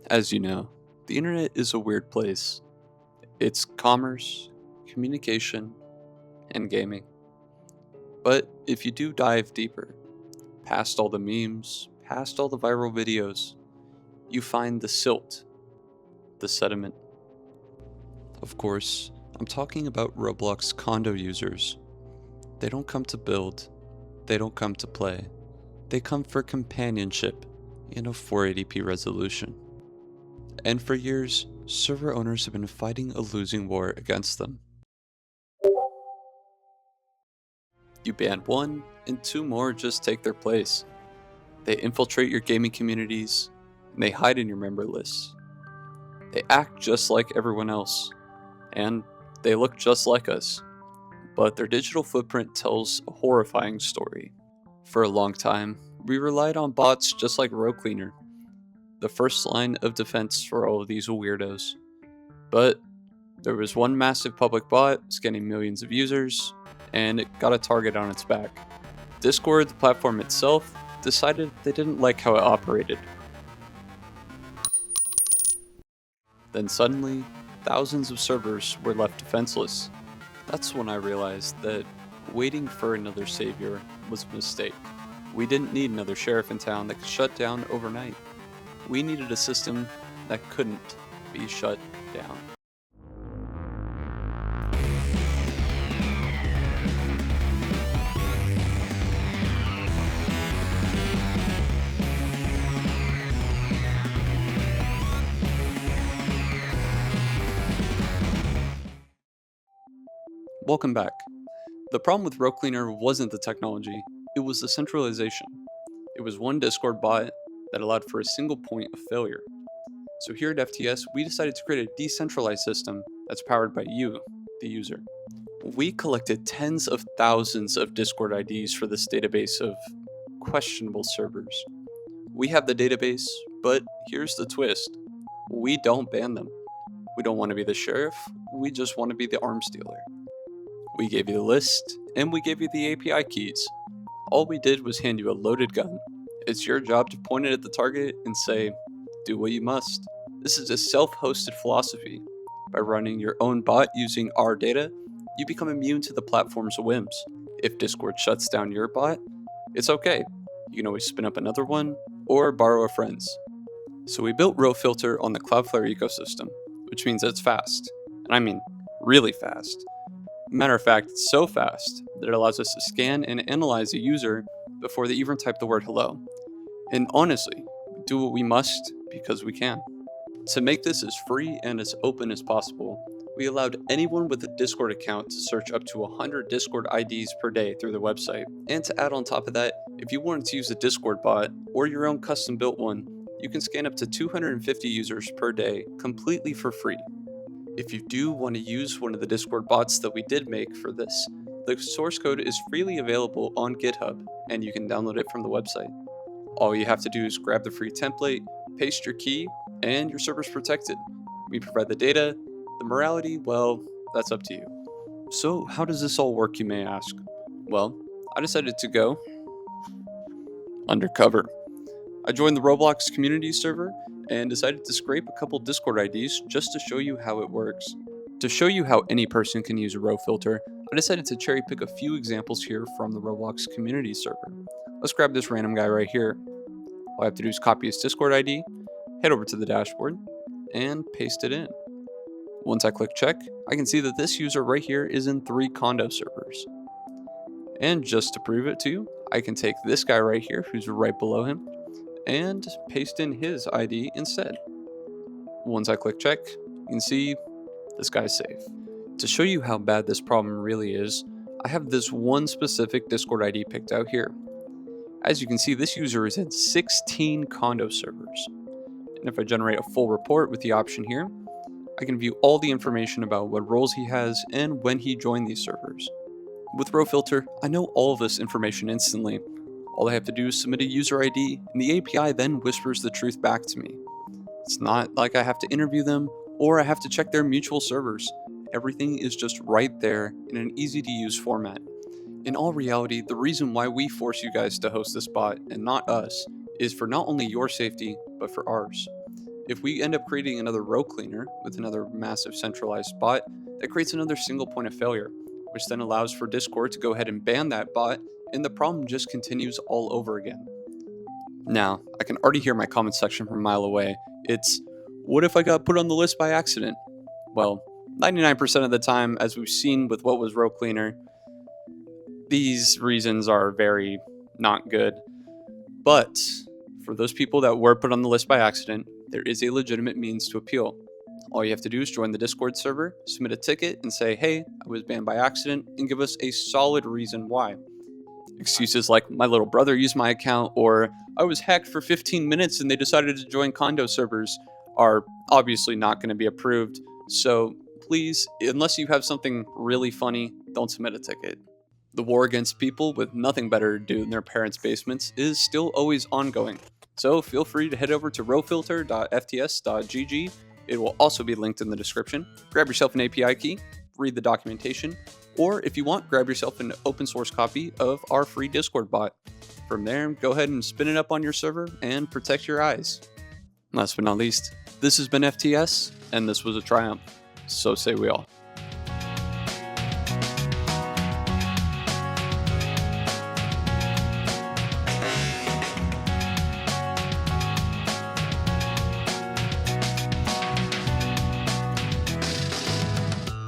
As you know, the internet is a weird place. It's commerce, communication, and gaming. But if you do dive deeper, past all the memes, past all the viral videos, you find the silt, the sediment. Of course, I'm talking about Roblox Condo users. They don't come to build, they don't come to play. They come for companionship in a 480p resolution. And for years, server owners have been fighting a losing war against them. You ban one, and two more just take their place. They infiltrate your gaming communities, and they hide in your member lists. They act just like everyone else, and they look just like us. But their digital footprint tells a horrifying story. For a long time, we relied on bots just like Rofilter, the first line of defense for all of these weirdos. But there was one massive public bot scanning millions of users, and it got a target on its back. Discord, the platform itself, decided they didn't like how it operated. Then suddenly, thousands of servers were left defenseless. That's when I realized that waiting for another savior was a mistake. We didn't need another sheriff in town that could shut down overnight. We needed a system that couldn't be shut down. Welcome back. The problem with Rofilter wasn't the technology, it was the centralization. It was one Discord bot that allowed for a single point of failure. So here at FTS, we decided to create a decentralized system that's powered by you, the user. We collected tens of thousands of Discord IDs for this database of questionable servers. We have the database, but here's the twist. We don't ban them. We don't want to be the sheriff, we just want to be the arms dealer. We gave you the list, and we gave you the API keys. All we did was hand you a loaded gun. It's your job to point it at the target and say, do what you must. This is a self-hosted philosophy. By running your own bot using our data, you become immune to the platform's whims. If Discord shuts down your bot, it's okay. You can always spin up another one, or borrow a friend's. So we built Rofilter on the Cloudflare ecosystem, which means it's fast. And I mean, really fast. Matter of fact, it's so fast that it allows us to scan and analyze a user before they even type the word hello. And honestly, we do what we must because we can. To make this as free and as open as possible, we allowed anyone with a Discord account to search up to 100 Discord IDs per day through the website. And to add on top of that, if you wanted to use a Discord bot or your own custom built one, you can scan up to 250 users per day completely for free. If you do want to use one of the Discord bots that we did make for this, the source code is freely available on GitHub, and you can download it from the website. All you have to do is grab the free template, paste your key, and your server's protected. We provide the data. The morality, well, that's up to you. So how does this all work, you may ask? Well, I decided to go undercover. I joined the Roblox community server and decided to scrape a couple Discord IDs just to show you how it works. To show you how any person can use a Rofilter, I decided to cherry pick a few examples here from the Roblox community server. Let's grab this random guy right here. All I have to do is copy his Discord ID, head over to the dashboard, and paste it in. Once I click check, I can see that this user right here is in 3 condo servers. And just to prove it to you, I can take this guy right here, who's right below him, and paste in his ID instead. Once I click check, you can see this guy's safe. To show you how bad this problem really is, I have this one specific Discord ID picked out here. As you can see, this user is in 16 condo servers. And if I generate a full report with the option here, I can view all the information about what roles he has and when he joined these servers. With Rofilter, I know all of this information instantly. All I have to do is submit a user ID, and the API then whispers the truth back to me. It's not like I have to interview them, or I have to check their mutual servers. Everything is just right there in an easy-to-use format. In all reality, the reason why we force you guys to host this bot, and not us, is for not only your safety, but for ours. If we end up creating another row cleaner with another massive centralized bot, that creates another single point of failure, which then allows for Discord to go ahead and ban that bot, and the problem just continues all over again. Now, I can already hear my comment section from a mile away. It's, what if I got put on the list by accident? Well, 99% of the time, as we've seen with what was row cleaner, these reasons are very not good. But for those people that were put on the list by accident, there is a legitimate means to appeal. All you have to do is join the Discord server, submit a ticket, and say, hey, I was banned by accident, and give us a solid reason why. Excuses like, my little brother used my account, or I was hacked for 15 minutes and they decided to join condo servers, are obviously not going to be approved. So please, unless you have something really funny, don't submit a ticket. The war against people with nothing better to do in their parents' basements is still always ongoing. So feel free to head over to rofilter.fts.gg. It will also be linked in the description. Grab yourself an API key, read the documentation, or if you want, grab yourself an open source copy of our free Discord bot. From there, go ahead and spin it up on your server and protect your eyes. Last but not least, this has been FTS, and this was a triumph. So say we all.